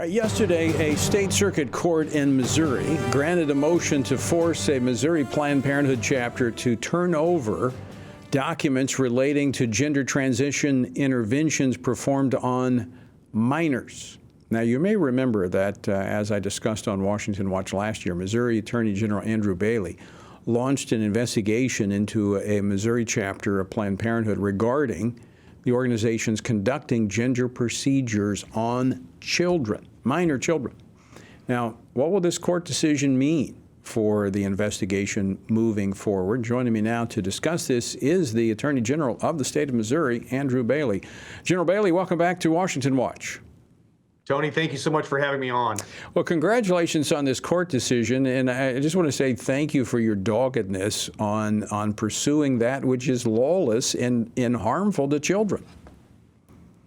Yesterday, a state circuit court in Missouri granted a motion to force a Missouri Planned Parenthood chapter to turn over documents relating to gender transition interventions performed on minors. Now, you may remember that, as I discussed on Washington Watch last year, Missouri Attorney General Andrew Bailey launched an investigation into a Missouri chapter of Planned Parenthood regarding the organization's conducting gender procedures on children, minor children. Now, what will this court decision mean for the investigation moving forward? Joining me now to discuss this is the Attorney General of the state of Missouri, Andrew Bailey. General Bailey, welcome back to Washington Watch. Tony, thank you so much for having me on. Well, congratulations on this court decision, and I just want to say thank you for your doggedness on pursuing that which is lawless and harmful to children.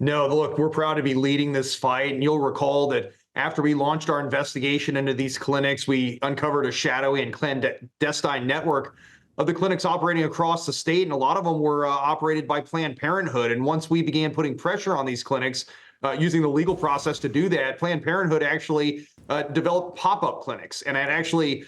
No, look, we're proud to be leading this fight, and you'll recall that after we launched our investigation into these clinics, we uncovered a shadowy and clandestine network of the clinics operating across the state, and a lot of them were operated by Planned Parenthood. And once we began putting pressure on these clinics, using the legal process to do that, Planned Parenthood actually developed pop-up clinics, and it actually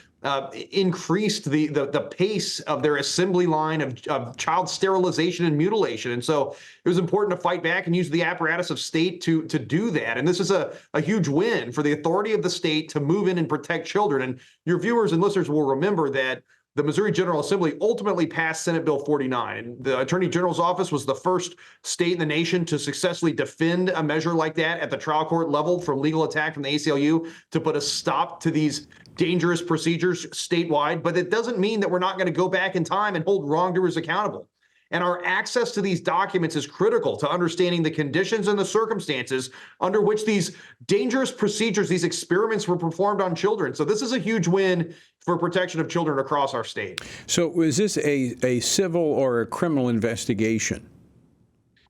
increased the pace of their assembly line of child sterilization and mutilation. And so it was important to fight back and use the apparatus of state to do that. And this is a huge win for the authority of the state to move in and protect children. And your viewers and listeners will remember that the Missouri General Assembly ultimately passed Senate Bill 49. And the Attorney General's office was the first state in the nation to successfully defend a measure like that at the trial court level from legal attack from the ACLU to put a stop to these dangerous procedures statewide. But it doesn't mean that we're not going to go back in time and hold wrongdoers accountable. And our access to these documents is critical to understanding the conditions and the circumstances under which these dangerous procedures, these experiments were performed on children. So this is a huge win for protection of children across our state. So is this a civil or a criminal investigation?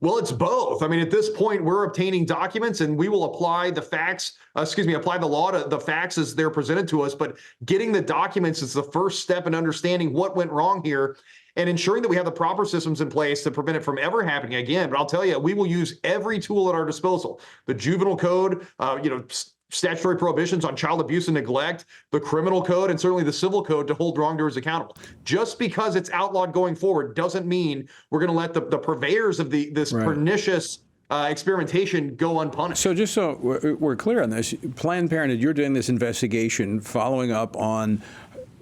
Well, it's both. I mean, at this point, we're obtaining documents and we will apply the facts, apply the law to the facts as they're presented to us. But getting the documents is the first step in understanding what went wrong here and ensuring that we have the proper systems in place to prevent it from ever happening again. But I'll tell you, we will use every tool at our disposal. The juvenile code, statutory prohibitions on child abuse and neglect, the criminal code, and certainly the civil code to hold wrongdoers accountable. Just because it's outlawed going forward doesn't mean we're going to let the purveyors of this pernicious experimentation go unpunished. So just so we're clear on this, Planned Parenthood, you're doing this investigation following up on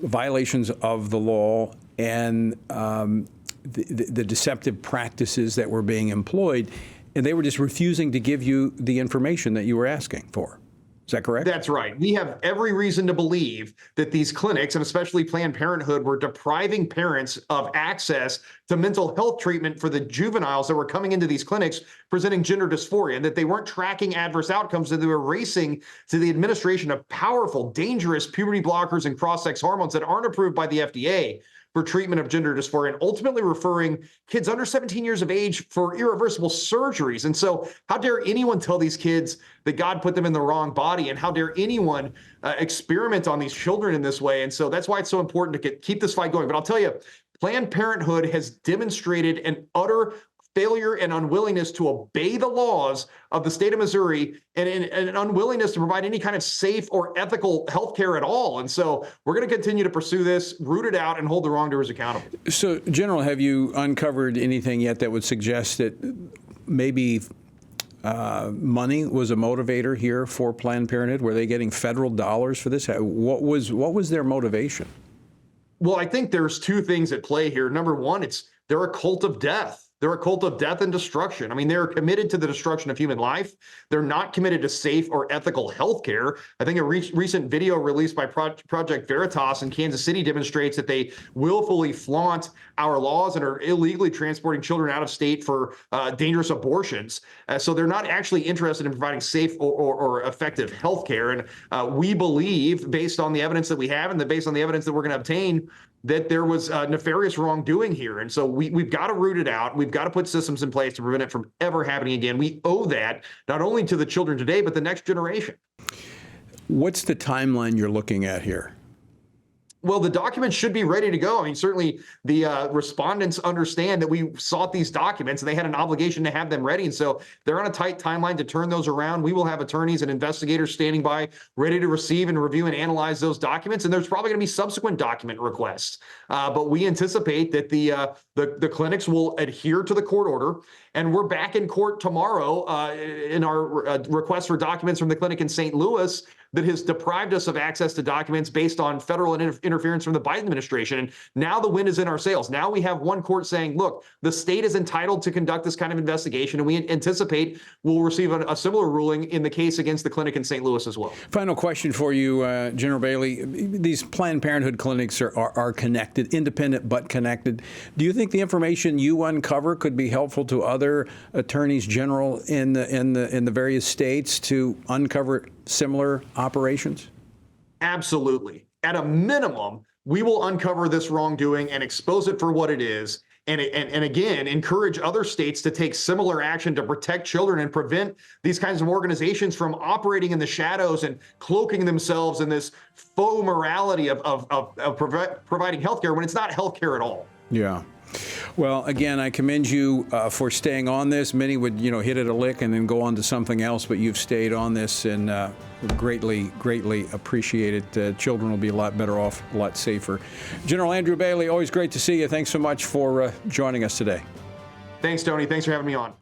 violations of the law and the deceptive practices that were being employed, and they were just refusing to give you the information that you were asking for. Is that correct? That's right. We have every reason to believe that these clinics, and especially Planned Parenthood, were depriving parents of access to mental health treatment for the juveniles that were coming into these clinics presenting gender dysphoria, and that they weren't tracking adverse outcomes, that they were racing to the administration of powerful, dangerous puberty blockers and cross-sex hormones that aren't approved by the FDA for treatment of gender dysphoria, and ultimately referring kids under 17 years of age for irreversible surgeries. And so how dare anyone tell these kids that God put them in the wrong body, and how dare anyone experiment on these children in this way? And so that's why it's so important to keep this fight going. But I'll tell you, Planned Parenthood has demonstrated an utter failure and unwillingness to obey the laws of the state of Missouri, and an unwillingness to provide any kind of safe or ethical health care at all. And so we're going to continue to pursue this, root it out, and hold the wrongdoers accountable. So, General, have you uncovered anything yet that would suggest that maybe money was a motivator here for Planned Parenthood? Were they getting federal dollars for this? What was their motivation? Well, I think there's two things at play here. Number one, they're a cult of death. They're a cult of death and destruction. I mean, they're committed to the destruction of human life. They're not committed to safe or ethical health care. I think a recent video released by Project Veritas in Kansas City demonstrates that they willfully flaunt our laws and are illegally transporting children out of state for dangerous abortions. So they're not actually interested in providing safe or effective health care. And we believe, based on the evidence that we have and based on the evidence that we're going to obtain, that there was nefarious wrongdoing here. And so we've got to root it out. We've got to put systems in place to prevent it from ever happening again. We owe that not only to the children today, but the next generation. What's the timeline you're looking at here? Well, the documents should be ready to go. I mean, certainly the respondents understand that we sought these documents and they had an obligation to have them ready. And so they're on a tight timeline to turn those around. We will have attorneys and investigators standing by ready to receive and review and analyze those documents. And there's probably going to be subsequent document requests. But we anticipate that the clinics will adhere to the court order. And we're back in court tomorrow in our request for documents from the clinic in St. Louis that has deprived us of access to documents based on federal interference from the Biden administration. And now the wind is in our sails. Now we have one court saying, look, the state is entitled to conduct this kind of investigation. And we anticipate we'll receive a similar ruling in the case against the clinic in St. Louis as well. Final question for you, General Bailey. These Planned Parenthood clinics are connected, independent but connected. Do you think the information you uncover could be helpful to other attorneys general in the various states to uncover similar operations? Absolutely. At a minimum, we will uncover this wrongdoing and expose it for what it is. And again, encourage other states to take similar action to protect children and prevent these kinds of organizations from operating in the shadows and cloaking themselves in this faux morality of providing healthcare when it's not healthcare at all. Yeah. Well, again, I commend you for staying on this. Many would, hit it a lick and then go on to something else, but you've stayed on this and greatly appreciate it. Children will be a lot better off, a lot safer. General Andrew Bailey, always great to see you. Thanks so much for joining us today. Thanks, Tony. Thanks for having me on.